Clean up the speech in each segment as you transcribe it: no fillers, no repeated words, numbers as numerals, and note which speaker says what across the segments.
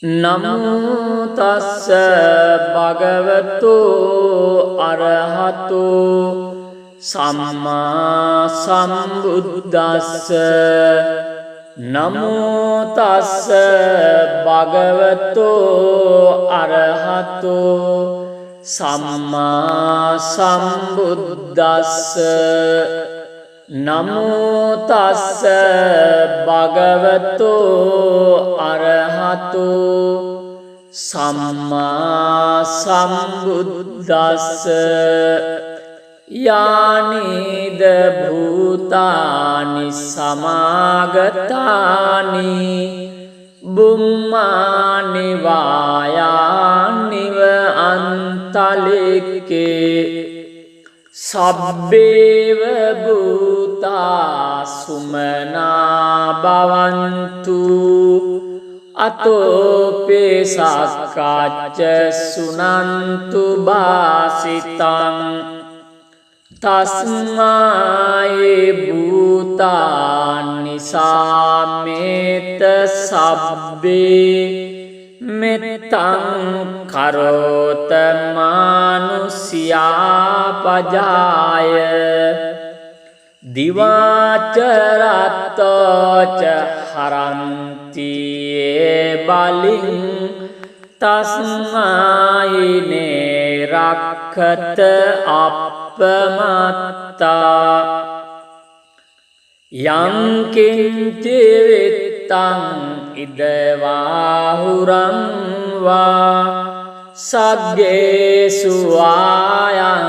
Speaker 1: නමෝ තස්ස භගවතු අරහතු සම්මා සම්බුද්දස්ස නමෝ තස්ස භගවතු අරහතු සම්මා සම්බුද්දස්ස නමෝ තස්ස භගවතු අරහතු සම්මා සම්බුද්දස්ස යානිද භූතානි සමාගතානි බුම්මානි වායානිව අන්තලික්කේ සබ්බේව භූතා සුමනා භවන්තු අතෝපේ සක්කාච්ච සුනන්තු භාසිතං තස්මායේ භූතානි සාමේත සබ්බේ මෙත්තං කරෝත මානුසියා පජාය දිවාචරත්තෝච හරන්ති බලින් තස්මායිනේ රක්ඛත අප්පමත්තා යං කිංචි විත්තං ඉදවාහුරං වා සග්ගේසු ආයං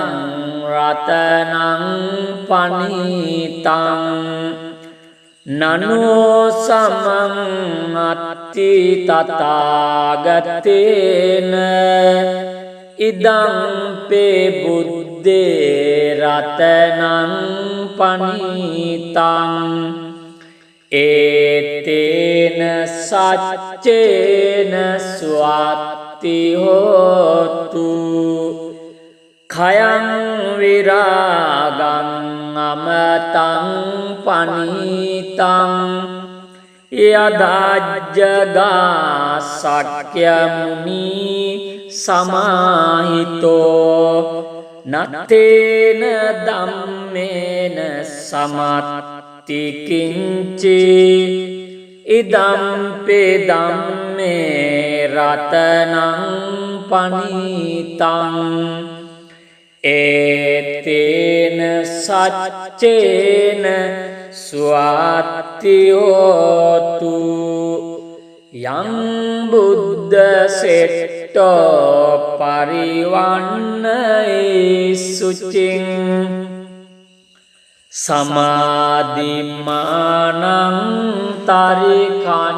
Speaker 1: රතනං පනීතං නනෝ සමං අත්ති තථාගතේන ඉදං පේ බුද්දේ රතනං පනීතං ඒතේන සච්චේන ස්වාත්ති හෝතු khයං විරාගං අමතං පනීතං යදාජ්ජගා සක්‍ය මුනි සමාහිතෝ නත්තේන ධම්මේන සමත්ති කිංචි ඉදම්පේ ධම්මේ රතනං පනීතං ඒතේන සච්චේන ස්වාත්ති හෝතු යං බුද්ද සෙට්ටෝ පරිවන්නයි සුචින් සමාධිමානං තරිකඤ්ඤමාවු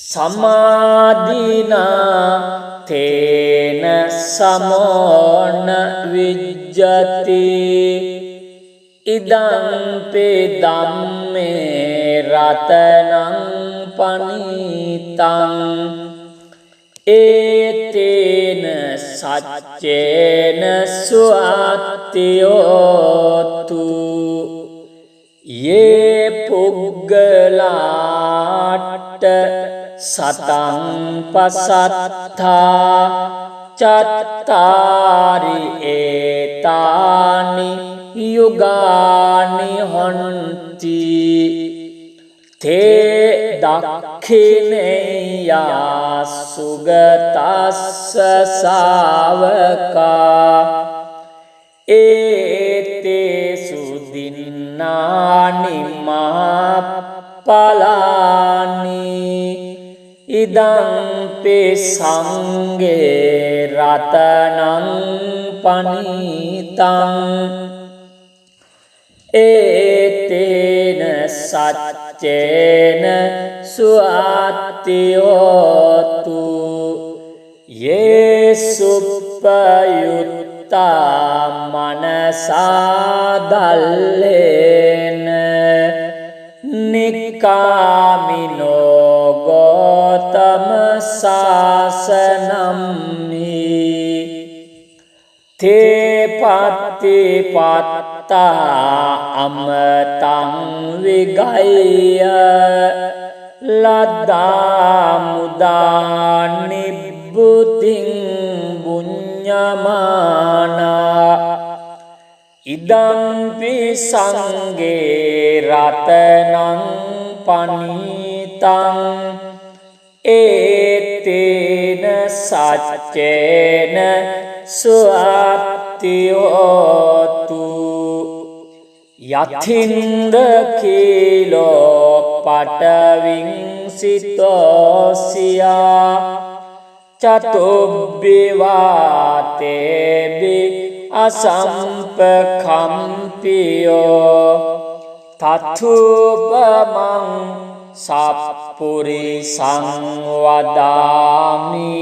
Speaker 1: සමාධිනා තේන සමෝන විජ්ජති ඉදං පේ ධම්මේ රතනං පනීතං ඒතේන සච්චේන සුවත්ති හෝතු යේ පුග්ගලාට සතං පසත්තා චත්තාරි ඒතානි යුගානි හොන්ති තේ දක්ඛිනේයා සුගතස්ස සාවකා ඒතේසු දින්නානි මහප්පලානි ඉදං පේ සංඝේ රතනං පනීතං ඒතේන සච්චේන ස්වාත්ති හෝතු යේසුප්පයුත්තා මනසා දල්ලේන නික්කාමිනෝ ගෝතම සාසනම්හි තේ පත්තිපත්තා අමතං විගය්‍ය ලදා මුදා නිබ්බුතින් බුඤ්ඤමානා ඉදම්පි සංඝේ රතනං පනීතං ඒතේන සච්චේන සුවත්ති හෝතු යතින්ද කීලෝ පටවින් සිතෝසියා චතුබ්බිවාතේබි අසම්පකම්පියෝ තතුපමං සප්පුරිසං වදාමි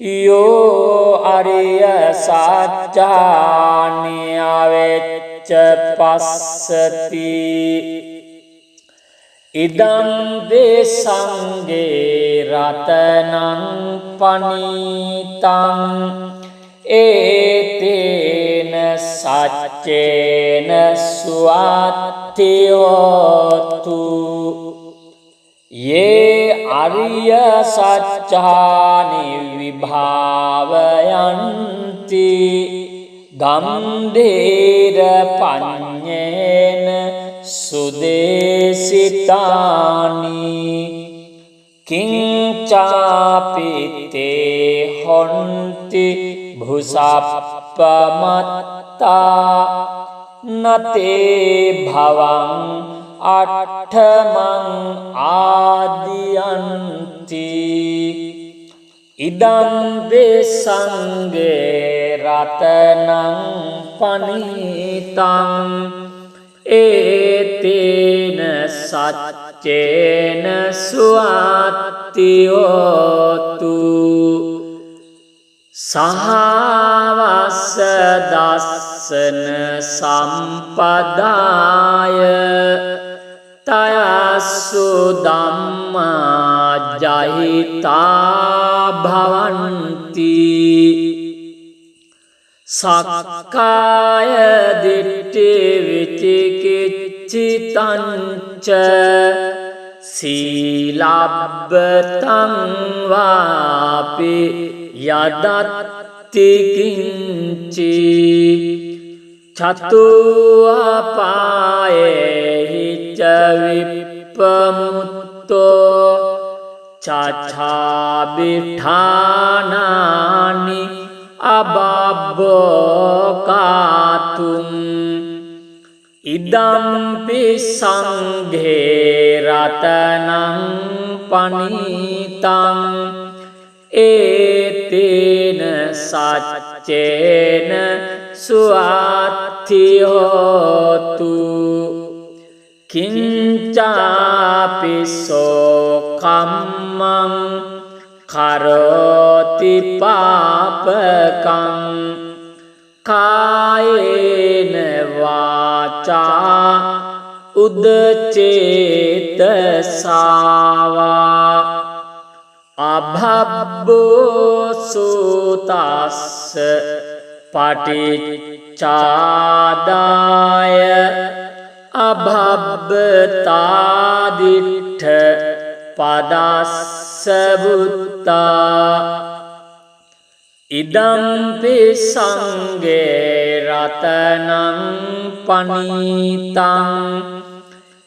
Speaker 1: යෝ අරිය සත්‍යානි අවෙච්ච පස්සති ඉදං දේසංගේ රතනං පනීතං ඒතේන සච්චේන සුවත්ති හෝතු යේ අරිය සච්චානි විභාවයන්ති ගම්ධීර පඤ්ඤේන සුදේසිතානි කිංචාපිතේ හොන්ති භුසප්පමත්තා නතේ භවං අට්ඨමං ආදියන්ති ඉදං දේසංගේ රතනං පනීතං ඒතේන සච්චේන සුවත්ති හෝතු සහවස්ස දස්සන සම්පදාය තයස්සු ධම්මා ජහිතා භවන්ති සක්කාය දිට්ඨි විචිකිච්ඡිතංච සීලබ්බතං වාපි යදත්ති කිංචි චතු අපායෙහි ච විප්පමුත්තෝ චච්ඡාබිඨානානි අබබ්බෝකාතුම් ඉදම්පි සංඝේ රතනං පනීතං ඒතේන සච්චේන සුවත්ති හෝතු කිංචාපිසෝ කම්මං කරෝති පාපකං කායේන වාචා උදචේතසාවා අභබ්බෝ සූතස්ස පටිච්චාදාය අභබ්බතාදිට්ඨ පදස්ස බුත්තා ඉදම්පි සංඝේ රතනං පනීතං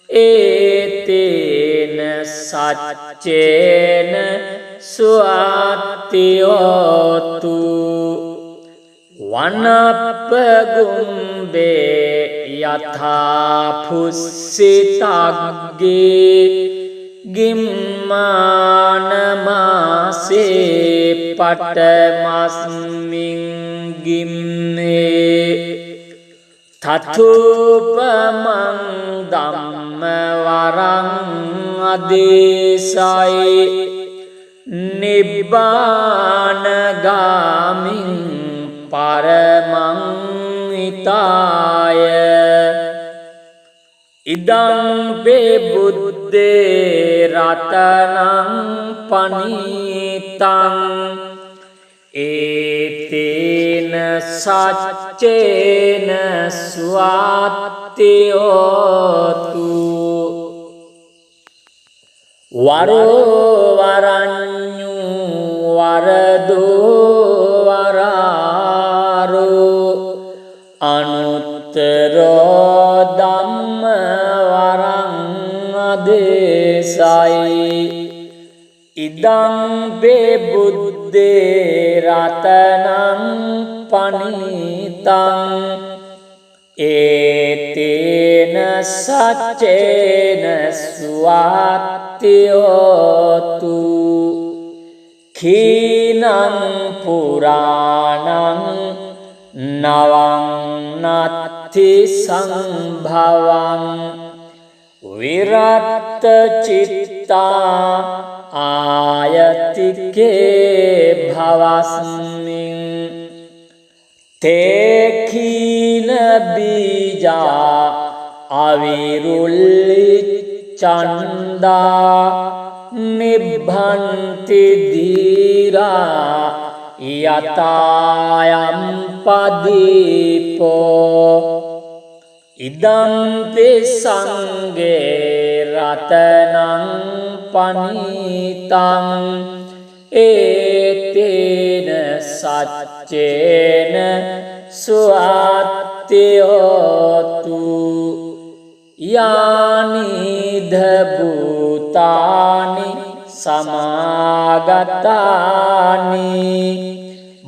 Speaker 1: ඒතේන සච්චේන සුවත්ති හෝතු වනප්පගුම්බේ යථා පුස්සිතග්ගේ ගිම්මානමාසේ පටමස්මින් ගිම්නේ තතුපමං ධම්මවරං අදේසයි නිබ්බානගාමින් පරමං හිතාය ඉදං පේ බුද්දේ රතනං පනීතං ඒතේන සච්චේන සුවත්ති හෝතු වරෝ වරඤ්ඤු වරදෝ වරාරෝ අනුත්තරෝ ධම්ම වරං අදේසයි ඉදං බේ බුද්දේ රතනං පනිතං ඒතේන සච්චේන සුවාත්තියෝතු කීනං පුරාණං නවං නත්ති සංභවං විරත්ත චිත්තා ආයතිකේ භවස්මින් තේකීන බීජා අවිරුල්ලි චන්දා නිබ්බන්ති දීරා යතායම් පදීපෝ ඉදම්පි සංගේ රතනං පනිතං ඒතේන සච්චේන සුවාත්තියෝතු යානිධ භූතානි සමාගතානි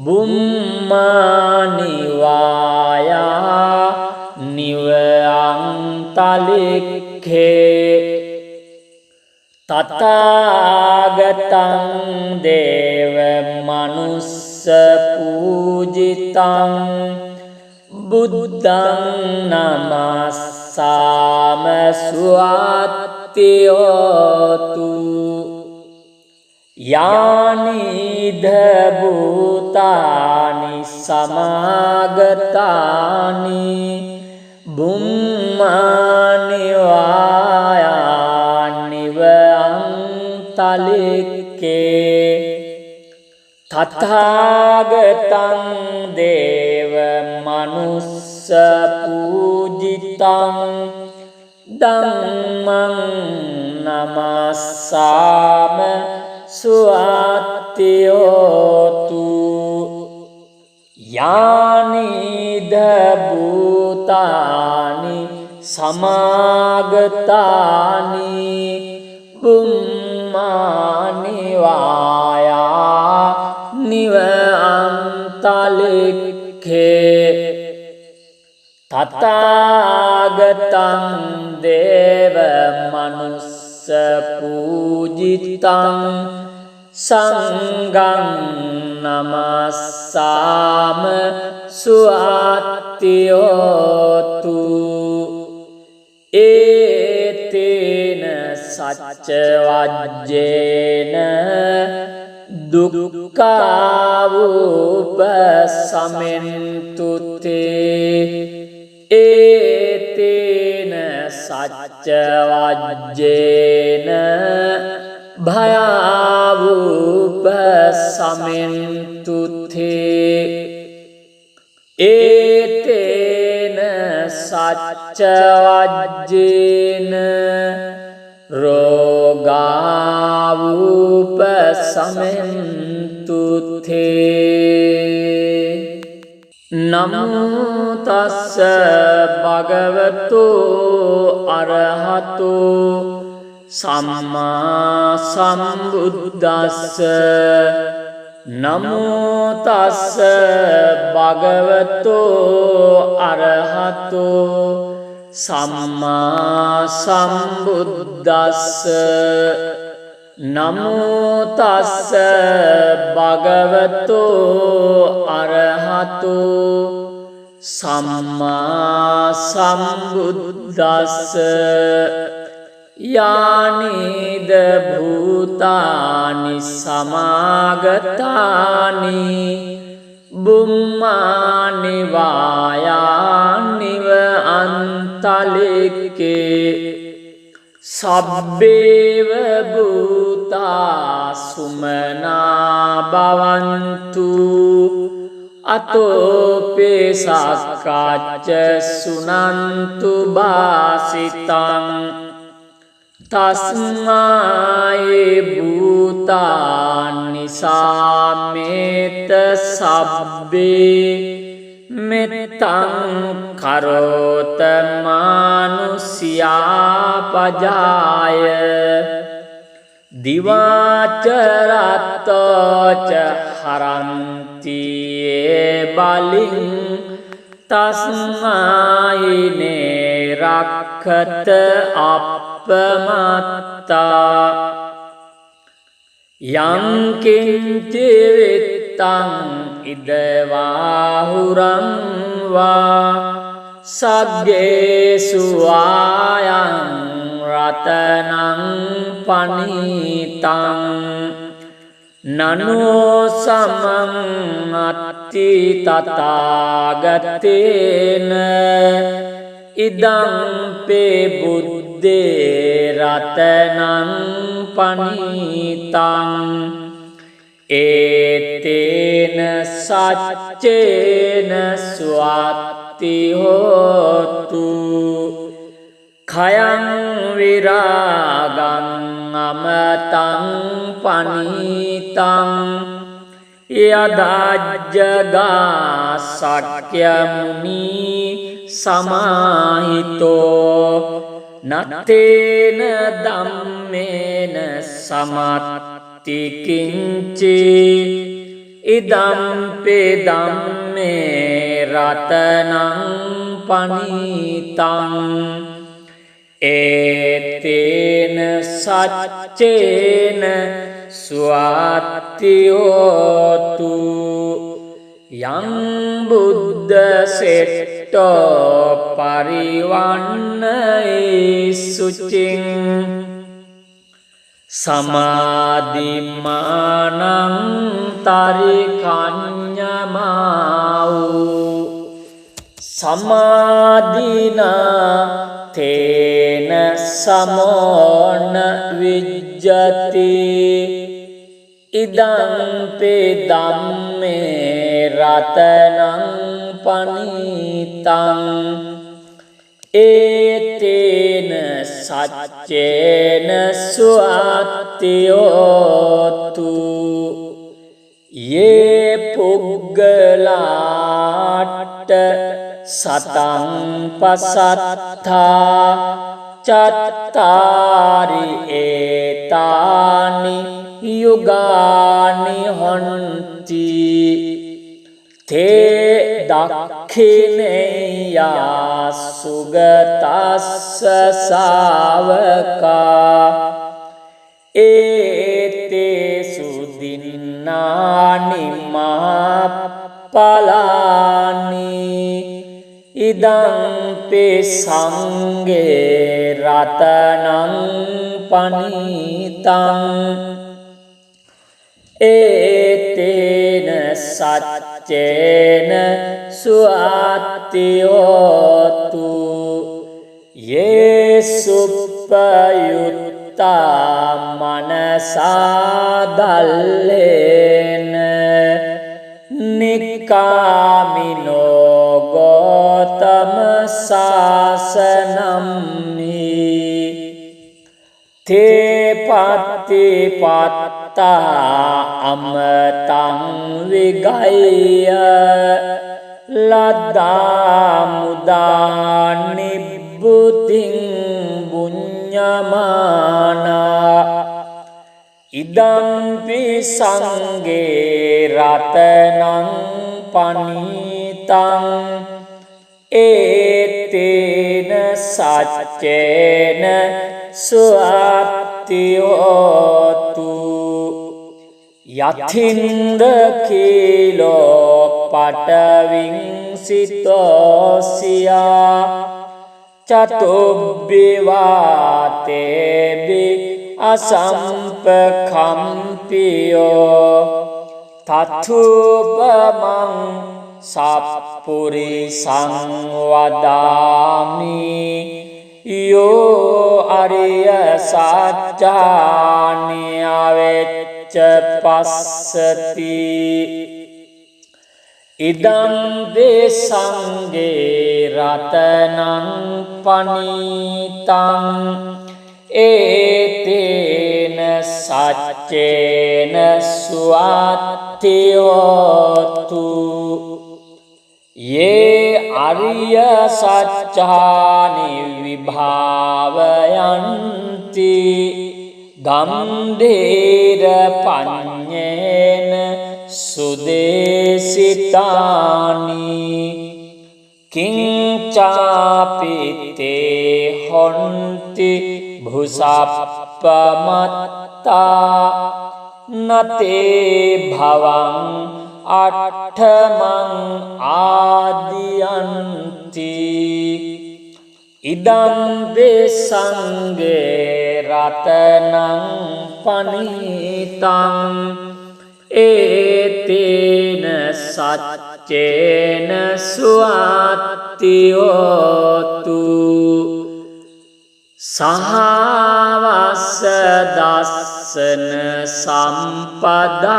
Speaker 1: බුම්මානි වායා නිවංතලික්ඛේ තථාගතං දේව මනුස්ස පූජිතං බුද්ධං නමස්සාම සුවාත්තියෝතු යානිධ භූතානි සමාගතානි බුම්මානි වායානිව අන්තලික්කේ තථාගතං දේව මනුස්ස පූජිතං ධම්මං නමස්සාම සුවාත්තියෝතු යානිධ භූතානි සමාගතානි බුම්මානි වායා නිව අන්තලික්ඛේ තථාගතං දේව මනුස්ස පූජිතං සංඝං නමස්සාම සුවාත්තියෝතු ඒතේන සච්ච වජ්ජේන දුක්ඛාවුපසමෙන්තු තේ ඒතේන සච්ච වජ්ජේන භයාවුපසමෙන්තු තේ ඒතේන සච්ච වජ්ජේන රෝගාවුපසමෙන්තු තේ නමෝ තස්ස භගවතු අරහතු සම්මා සම්බුද්දස්ස නමෝ තස්ස භගවතු අරහතු සම්මා සම්බුද්දස්ස නමෝ තස්ස භගවතු අරහතු සම්මා සම්බුද්දස්ස යානිද භූතානි සමාගතානි බුම්මානි වායානිව අන්තලික්කේ සබ්බේව භූතා සුමනා භවන්තු අතෝපේ සක්කාච්ච සුනන්තු බාසිතං තස්මායි භූතානි සාමේත සබ්බේ මෙත්තං කරෝත මානුස්යා පජාය දිවාචරත්තෝච හරන්ති බලින් තස්මායිනේ රක්ඛත අප්පමත්තා යං කිංචි විත්තං ඉදවාහුරං වා සග්ගේසු ආයං රතනං පනීතං නනෝ සමං අත්ති තථාගතේන ඉදං පේ බුද්දේ රතනං පනීතං ඒතේන සච්චේන ස්වාත්ති හෝතු khයං විරාගං අමතං පනීතං යදාජ්ජගා සක්‍ය මුනි සමාහිතෝ නත්තේන ධම්මේන සමත්ති කිංචි ඉදම්පේ ධම්මේ රතනං පනීතං ඒතේන සච්චේන ස්වාත්ති හෝතු යං බුද්ධ සෙට්ටෝ පරිවන්නයි සුචින් සමාධිමානං තරිකඤ්ඤමාවු සමාධිනා තේන සමෝන විජ්ජති ඉදං පේ ධම්මේ රතනං පනීතං ඒතේන සච්චේන සුවත්ති හෝතු යේ පුග්ගලාට සතං පසත්තා චත්තාරි ඒතානි යුගානි හොන්ති තේ දක්ඛිනේයා සුගතස්ස සාවකා ඒතේසු දින්නානි මහප්පලානි ඉදං පේ සංඝේ රතනං පනීතං ඒතේන සච්චේන සුවත්ති හෝතු යේසුප්පයුත්තා මනසා දල්ලේන නික්කාමිනෝ ගෝතම සාසනම්හි තේ පත්තිපත්තා අමතං විගය්‍ය ලද්දා මුදා නිබ්බුතින් බුඤ්ඤමානා ඉදම්පි සංඝේ රතනං පනීතං ඒතේන සච්චේන සුවත්ති හෝතු යතින්ද කීලෝ පටවින් සිතෝසියා චතුබ්බිවාතේබි අසම්පකම්පියෝ තතුපමං සප්පුරිසං වදාමි යෝ අරිය සත්‍යානි අවෙච්ච පස්සති ඉදං දේසංගේ රතනං පනීතං ඒතේන සච්චේන සුවත්ති හෝතු යේ අරිය සච්චානි විභාවයන්ති ගම්ධීර පඤ්ඤේන සුදේසිතානි කිංචාපිතේ හොන්ති භුසප්පමත්තා නතේ භවං අට්ඨමං ආදියන්ති ඉදං වේසංගේ රතනං පනිතං ඒතේන සච්චේන සුවත්ති හෝතු සහවස්ස දස්සන සම්පදාය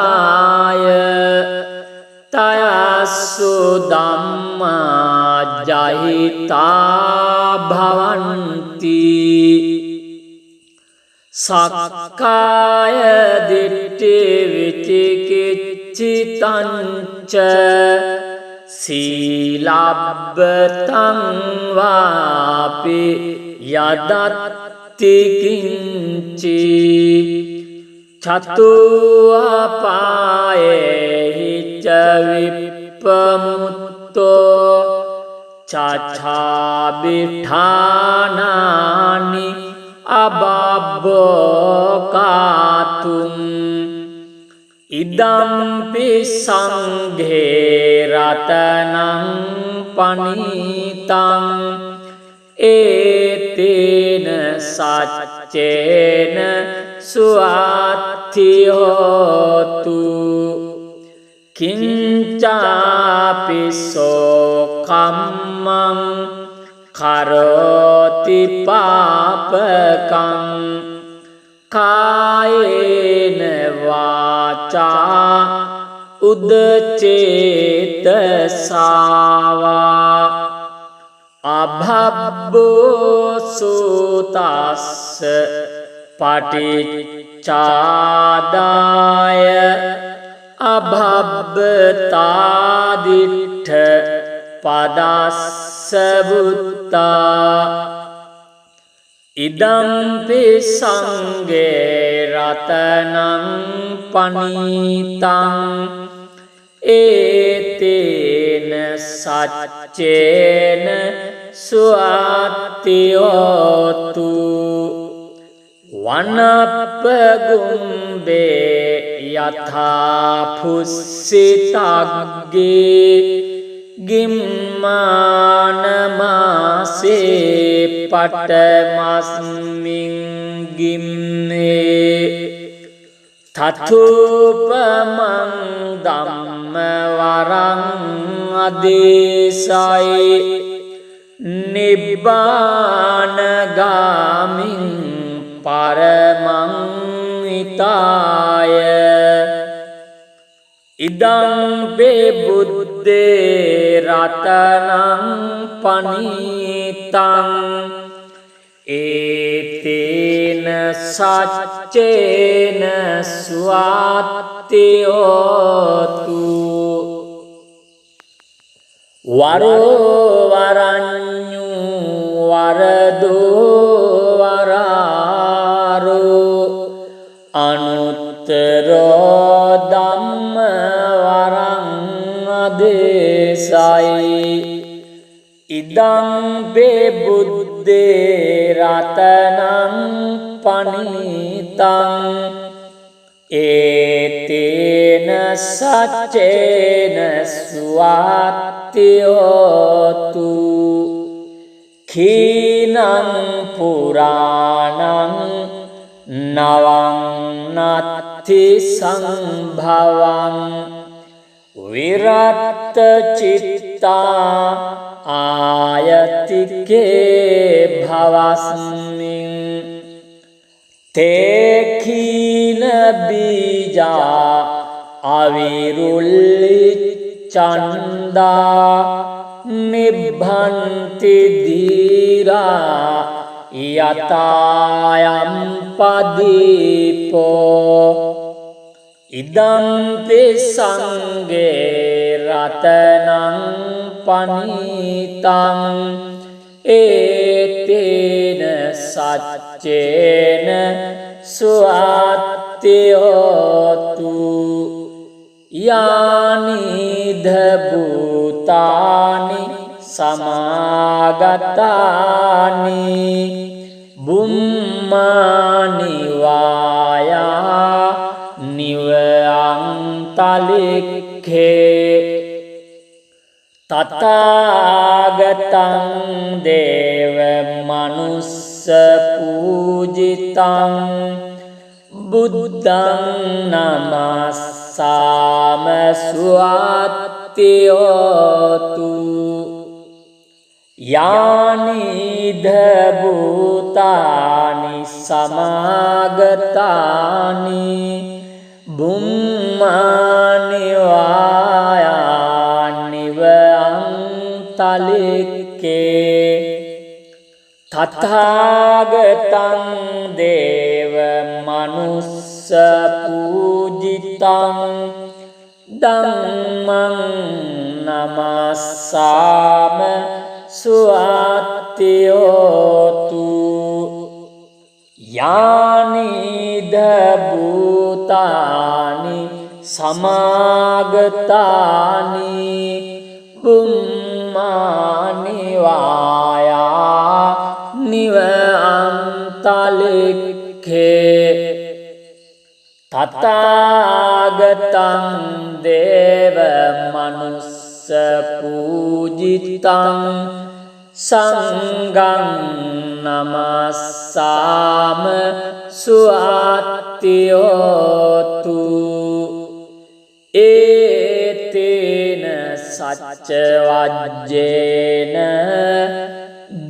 Speaker 1: තයස්සු ධම්මා ජහිතා භවන්ති සක්කාය දිට්ඨි විචිකිච්ඡිතංච සීලබ්බතං වාපි යදත්ති කිංචි චතු අපායෙහි ච විප්පමුත්තෝ චච්ඡාබිඨානානි අබබ්බෝකාතුම් ඉදම්පි සංඝේ රතනං පනිතං ඒතේන සච්චේන සුවත්ති හෝතු කිංචාපිසෝ කම්මං කරෝති පාපකං කායේන වාචා උදචේතසාවා අභබ්බෝ සූතස්ස පටිච්චාදාය අභබ්බතාදිට්ඨ පදස්ස බුත්තා ඉදම්පි සංඝේ රතනං පනිතං ඒතේන සච්චේන සුවත්ති හෝතු වනප්පගුම්බේ යථා පුස්සිතග්ගේ ගිම්මානමාසේ පටමස්මින් ගිම්නේ තතුපමං ධම්මවරං අදේසයි නිබ්බානගාමින් පරමං හිතාය ඉදං වේ බුද්දේ රතනං පනිතං ඒතේන සච්චේන සුවත්ති හෝතු වරෝ වරඤ්ඤු වරදෝ වරාරෝ අනුත්තරෝ ධම්ම වරං අදේසයි ඉදං වේ බුද්දේ රතනං පනිතං ඒතේන සච්චේන සුවත්ති හෝතු khīnaṃ purānaṃ navaṃ natti sambhavaṃ viratta cittā āyatike bhavasmiṃ te khīna bījā avirulli candā nibbhanti dhīrā යතායම් පදීපෝ ඉදම්පි සංගේ රතනං පනිතං ඒතේන සච්චේන සුවත්තියෝතු යානිධ භූතානි සමාගතානි බුම්මානි වායා නිවංතලික්ඛේ තථාගතං දේව මනුස්ස පූජිතං බුද්ධං නමස්සාම සුවත්තියෝතු යානිධ භූතානි සමාගතානි බුම්මානි වායානිව අන්තලික්කේ තථාගතං දේව මනුස්ස පූජිතං ධම්මං නමස්සාම සුවත්තියෝතු යානිධ භූතානි සමාගතානි බුම්මානි වායා නිව අන්තලික්ඛේ තථාගතං දේව මනුස්ස පූජිතං සංඝං නමස්සාම සුවත්තියෝතු ඒතේන සච්ච වජ්ජේන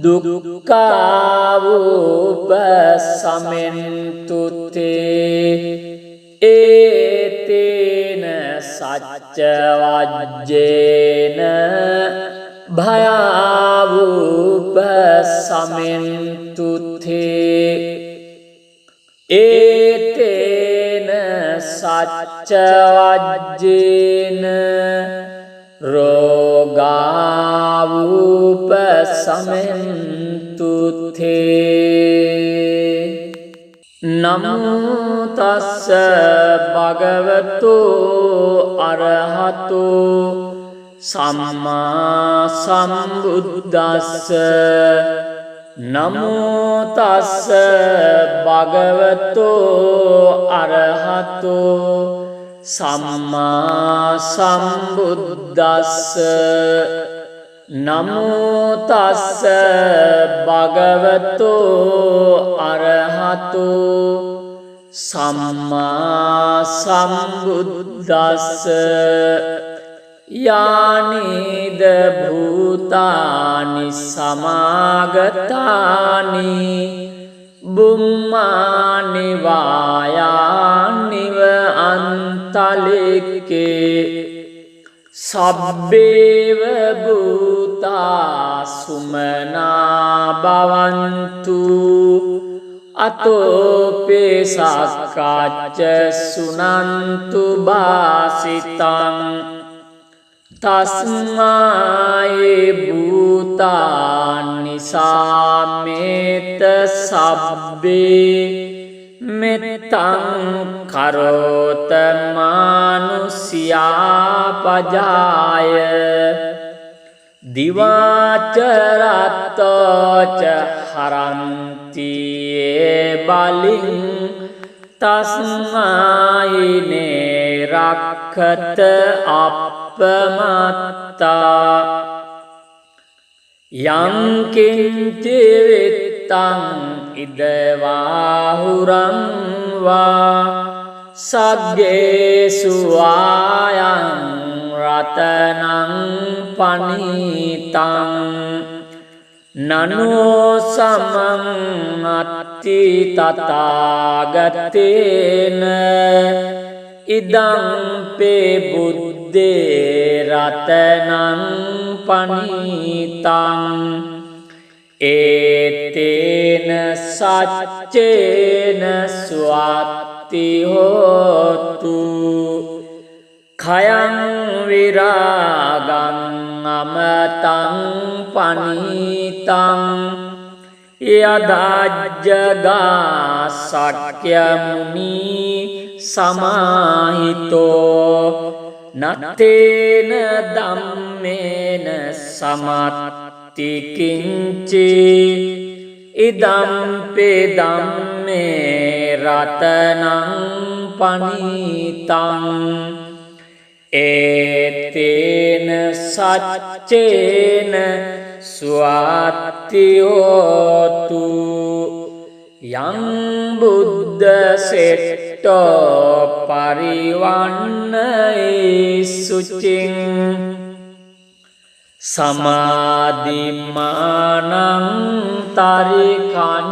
Speaker 1: දුක්ඛාවුපසමෙන්තු තේ ඒතේන සච්ච වජ්ජේන භයාවුපසමෙන්තු තේ ඒතේන සච්ච වජ්ජේන රෝගාවුපසමෙන්තු තේ නමෝ තස්ස භගවතු අරහතු සම්මා සම්බුද්දස්ස නමෝ තස්ස භගවතු අරහතු සම්මා සම්බුද්දස්ස නමෝ තස්ස භගවතු අරහතු සම්මා සම්බුද්දස්ස යානිද භූතානි සමාගතානි බුම්මානි වායානිව අන්තලික්කේ සබ්බේව භූතා සුමනා භවන්තු අතෝපේ සක්කාච්ච සුනන්තු බාසිතං තස්මායේ භූතානි සාමේත සබ්බේ මෙත්තං කරෝත මානුසියා පජාය දිවාචරත්තෝච හරන්ති බලින් තස්මායිනේ රක්ඛත අප්පමත්තා යං කිංචි විත්තං ඉදවාහුරං වා සග්ගේසු ආයං රතනං පනිතං නනෝ සමං අත්ති තථාගතේන ඉදං පේ බුද්දේ රතනං පනිතං ඒතේන සච්චේන ස්වාත්ති හෝතු khයං විරාගං අමතං පනීතං යදජ්ජගා සක්‍ය මුනි සමාහිතෝ නත්තේන ධම්මේන සමත්ති කිංචි ඉදම්පේ ධම්මේ රතනං පනීතං ඒතේන සච්චේන ස්වාත්ති හෝතු යං බුද්ධ සෙට්ටෝ පරිවන්නයි සුචින් සමාධිමානං තරිකඤ්ඤමාවු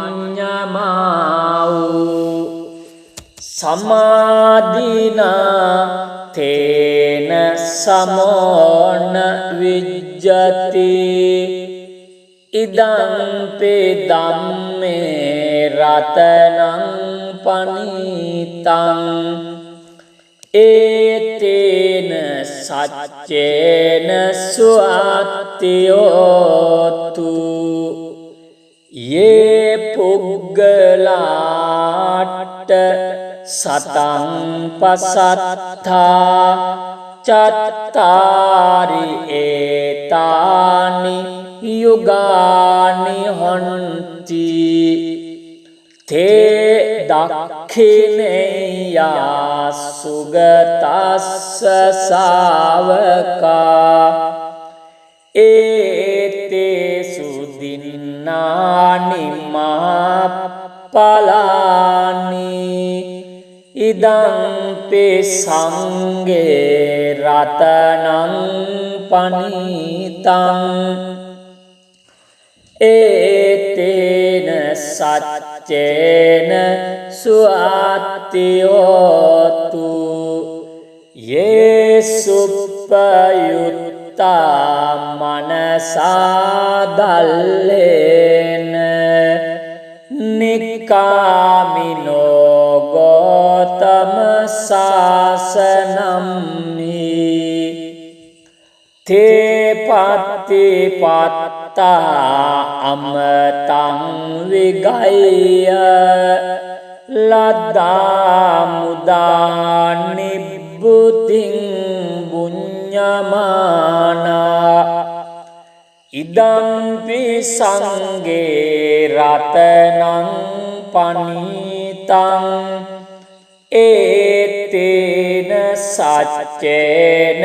Speaker 1: සමාධිනා තේන සමෝන විජ්ජති ඉදං පේ ධම්මේ රතනං පනීතං ඒතේන සච්චේන සුවත්ති හෝතු යේ පුග්ගලාට සතං පසත්තා චත්තාරි ඒතානි යුගානි හොන්ති තේ දක්ඛිනේයා සුගතස්ස සාවකා ඒතේසු දින්නානි මහප්පලානි ඉදං පේ සංඝේ රතනං පනීතං ඒතේන සච්චේන සුවත්ති හෝතු යේසුප්පයුත්තා මනසා දල්ලේන නික්කාමිනෝ ගෝතම සාසනම්හි තේ පත්තිපත්තා අමතං විගය්‍ය ලද්දා මුදා නිබ්බුතින් බුඤ්ඤමානා ඉදම්පි සංඝේ රතනං පනීතං ඒතේන සච්චේන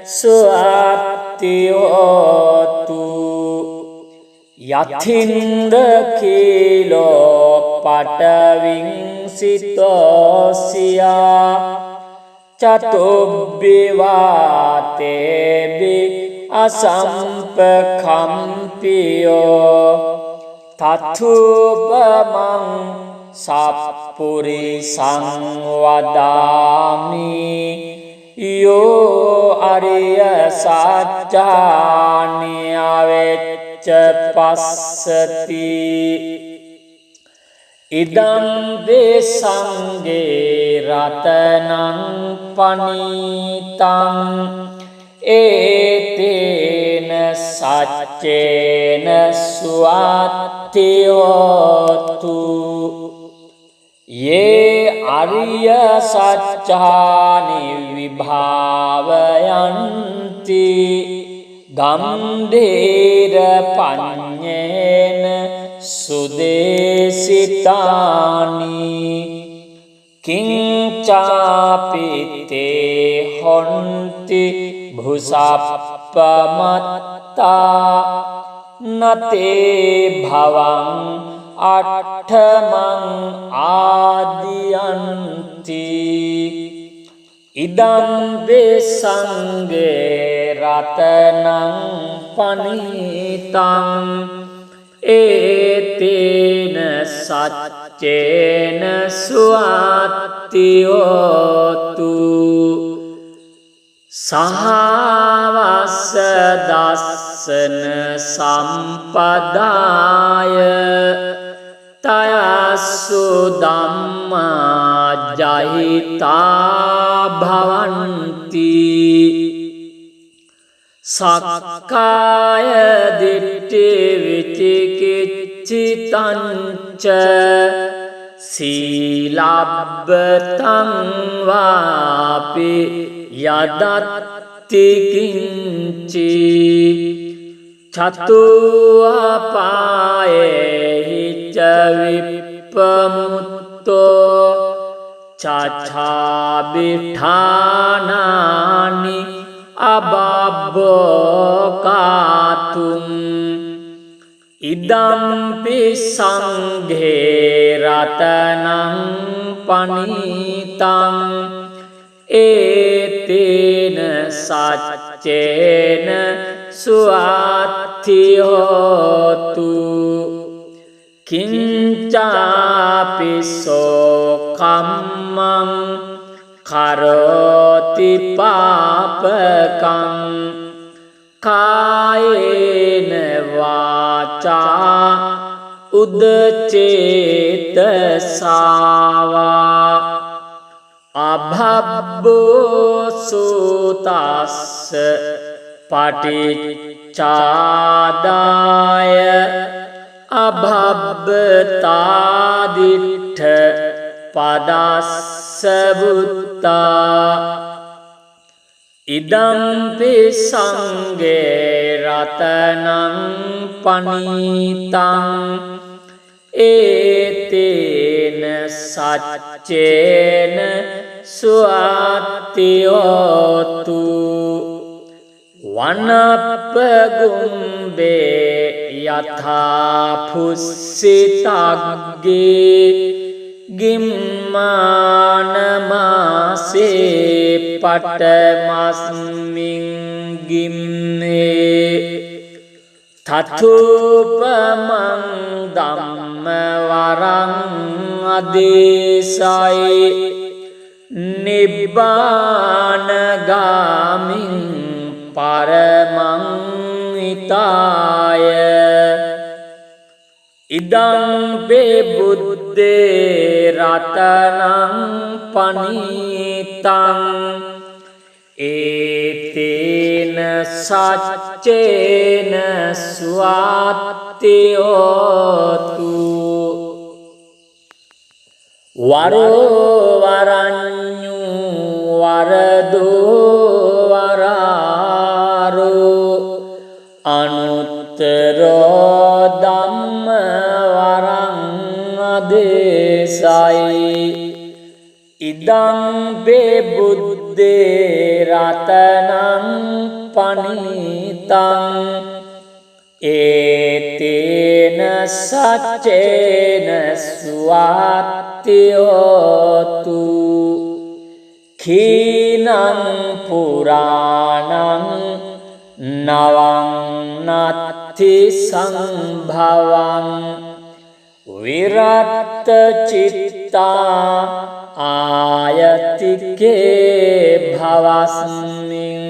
Speaker 1: සුවත්ති හෝතු යතින්ද කීලෝ පටවින් සිතෝසියා චතුබ්බිවාතේබි අසම්පකම්පියෝ තතුපමං සප්පුරිසං වදාමි යෝ අරිය සත්‍යානි අවෙච්ච පස්සති ඉදං දේසංගේ රතනං පනීතං ඒතේන සච්චේන සුවත්ති හෝතු යේ අරිය සච්චානි විභාවයන්ති ගම්ධීර පඤ්ඤේන සුදේසිතානි කිංචාපිතේ හොන්ති භුසප්පමත්තා නතේ භවං අට්ඨමං ආදියන්ති ඉදං දේසංගේ රතනං පනීතං ඒතේන සච්චේන සුවත්ති හෝතු සහා වස්ස දස්සන සම්පදාය තයස්සු ධම්මා ජහිතා භවಂತಿ සක්කාය දිට්ඨි විචිකිච්ඡිතං සීලබ්බතං වාපි යදත්ති කිංචි චතු අපායේ ච විප්පමුත්තෝ චාචාබිඨානානි අබබ්බෝකාතුම් ඉදම්පි සංඝේ රතනං පනිතං ඒතේන සච්චේන සුවාත්ති හෝතු කිංචාපිසෝ කම්මං කරෝති පාපකං කායේන වාචා උදචේතසාවා අභබ්බෝ සූතස්ස පටිච්චාදාය අභබ්බතාදිට්ඨ පදස්ස බුත්තා ඉදම්පි සංඝේ රතනං පනිතං ඒතේන සච්චේන සුවාත්ති හෝතු වනප්පගුම්බේ යථා පුස්සිතග්ගේ ගිම්මානමාසේ පටමස්මින් ගිම්නේ තතුපමං ධම්මවරං අදේසයි නිබ්බානගාමින් පරමං හිතාය ඉදම්පේ බුද්දේ රතනං පනිතං ඒතේන සච්චේන සුවාත්ති හෝතු වරෝ වරඤ්ඤු වරදෝ වරාරෝ අනුත්තරෝ ධම්ම වරං අදේසයි ඉදං බේ බුද්දේ රතනං පනිතං ඒතේන සච්චේන සුවාත්ති හෝතු කීනං පුරාණං නවං නත්ති සංභවං විරත් චිත්තා ආයතිකේ භවස්මින්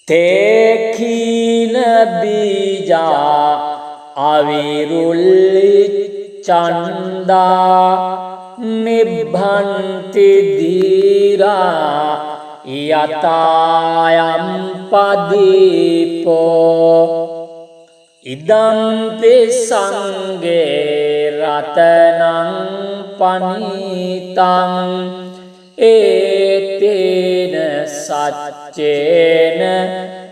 Speaker 1: තේඛීන බීජා අවිරුල්ලි චන්දා නිබ්බන්ති දීරා යතායම් පදීපෝ ඉදම්පි සංඝේ රතනං පනිතං ඒතේන සච්චේන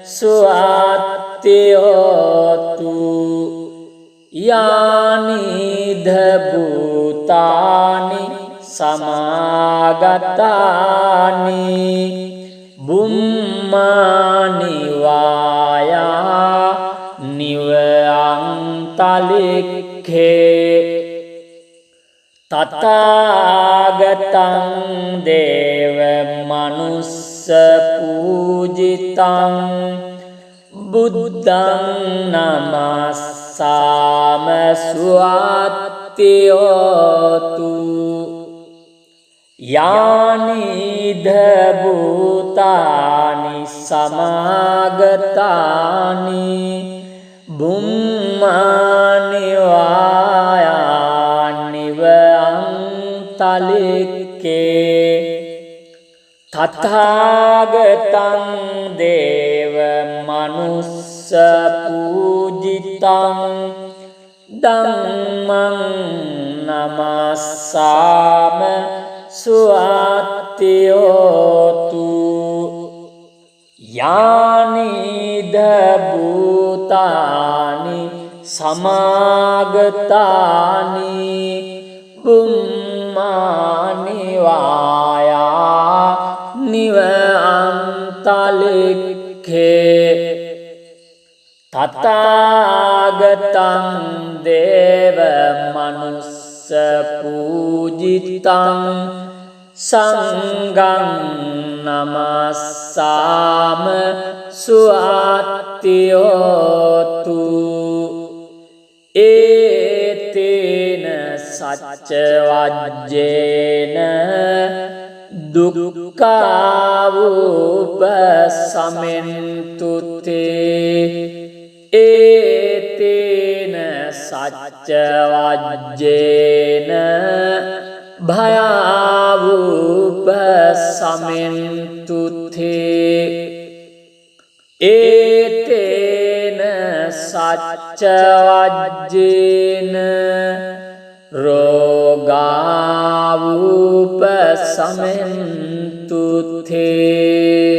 Speaker 1: සුවාත්ති හෝතු යානිධ භූතානි සමාගතානි බුම්මානි වායා නිවං තලික්ඛේ තථාගතං දේව මනුස්ස පූජිතං බුද්ධං නමස්සාම සුවාත්ති හෝතු यानि भूतानि समागतानि බුම්මානි වායානිව අන්තලික්කේ තථාගතං දේව මනුස්ස පූජිතං ධම්මං නමස්සාම සුවත්තියෝතු යානි භූතානි සමාගතානි බුම්මානි වායා නිව අන්තලික්ඛේ තථාගතං දේව මනුස්ස පූජිතං සංඝං නමස්සාම සුවත්තියෝතු ඒතේන සච්ච වජ්ජේන දුක්ඛාවුපසමෙන්තුතේ ඒතේන සච්ච වජ්ජේන භයාවුපසමෙන්තුතේ ඒතේන සච්ච වජ්ජේන රෝගාවුපසමෙන්තුතේ